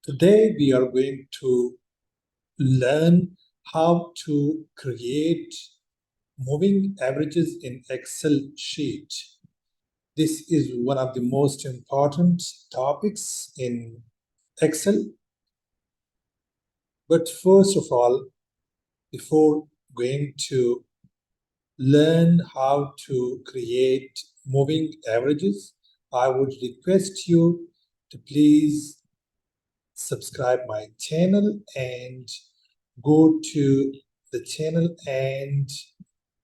Today we are going to learn how to create moving averages in Excel sheet. This is one of the most important topics in Excel. But first of all, before going to learn how to create moving averages, I would request you to please subscribe my channel and go to the channel and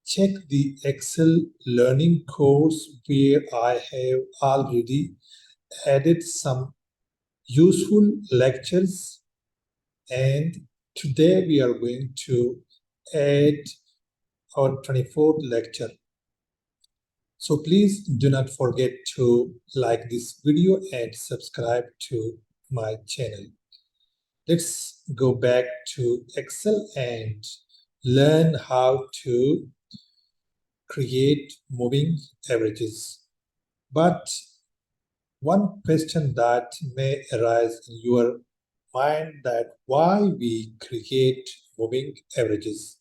check the Excel learning course where I have already added some useful lectures, and today we are going to add our 24th lecture. So please do not forget to like this video and subscribe to my channel. Let's go back to Excel and learn how to create moving averages. But one question that may arise in your mind, that why we create moving averages.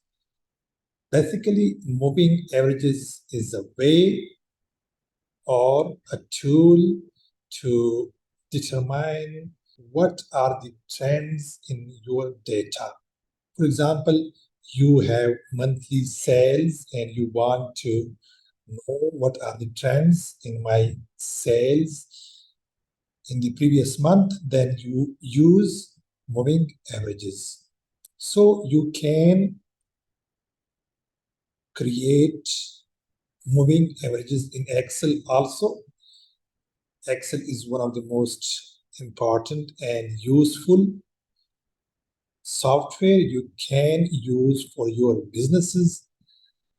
Basically, moving averages is a way or a tool to determine what are the trends in your data. For example, you have monthly sales and you want to know what are the trends in my sales in the previous month, then you use moving averages. So you can create moving averages in Excel also. Excel is one of the most important and useful software you can use for your businesses,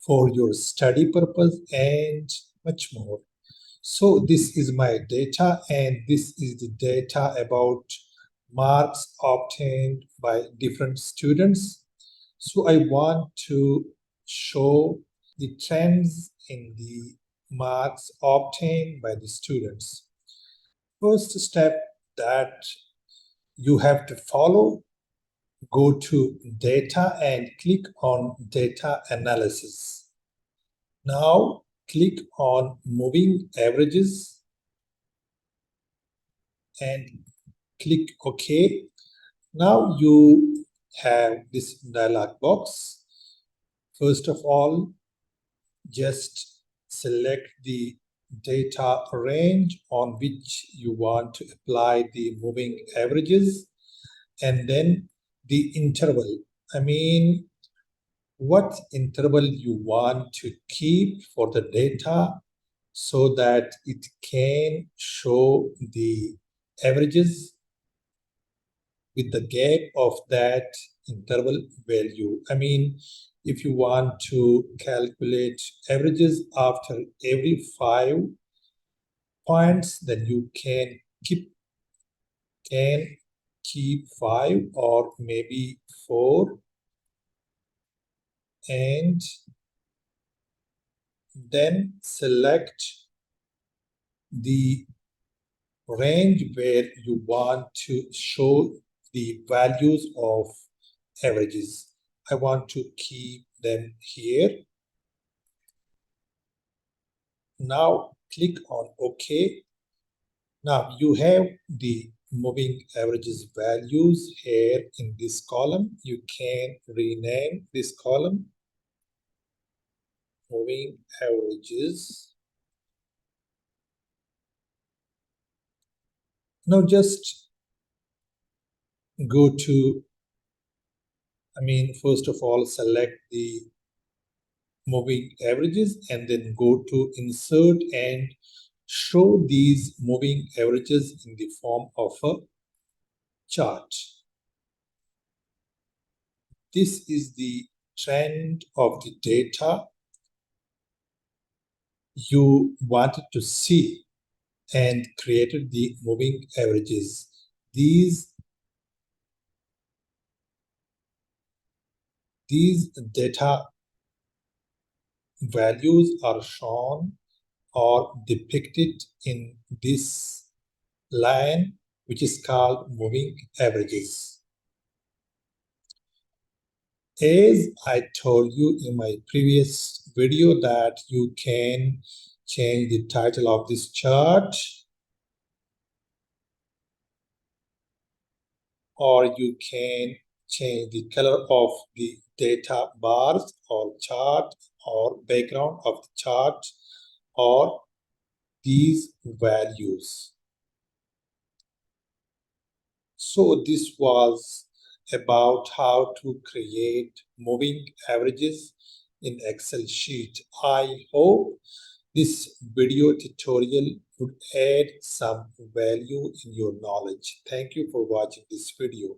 for your study purpose, and much more. So this is my data, and this is the data about marks obtained by different students. So I want to show the trends in the marks obtained by the students. First step that you have to follow, go to data and click on data analysis. Now click on moving averages and click OK. Now you have this dialog box. First of all, just select the data range on which you want to apply the moving averages, and then the interval. What interval you want to keep for the data so that it can show the averages with the gap of that interval value. If you want to calculate averages after every 5 points, then you can keep 5 or maybe 4, and then select the range where you want to show the values of averages. I want to keep them here. Now click on OK. Now you have the moving averages values here in this column. You can rename this column moving averages. Now just go to, first of all, select the moving averages and then go to insert and show these moving averages in the form of a chart. This is the trend of the data you wanted to see and created the moving averages. These data values are shown or depicted in this line which is called moving averages. As I told you in my previous video that you can change the title of this chart, or you can change the color of the data bars or chart or background of the chart or these values. So this was about how to create moving averages in Excel sheet. I hope this video tutorial would add some value in your knowledge. Thank you for watching this video.